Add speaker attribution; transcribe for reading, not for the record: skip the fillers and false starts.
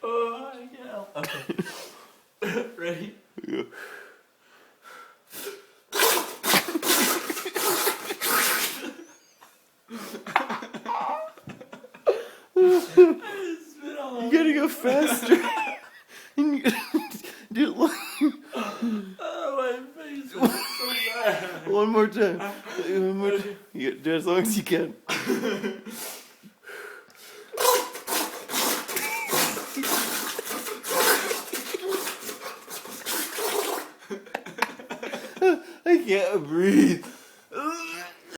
Speaker 1: Oh, I can't. Okay. Ready?
Speaker 2: Yeah.
Speaker 1: Spit all
Speaker 2: You gotta go faster. Do it
Speaker 1: Oh, my face is so bad.
Speaker 2: one more time. One more time. You do it as long as you can. I can't breathe.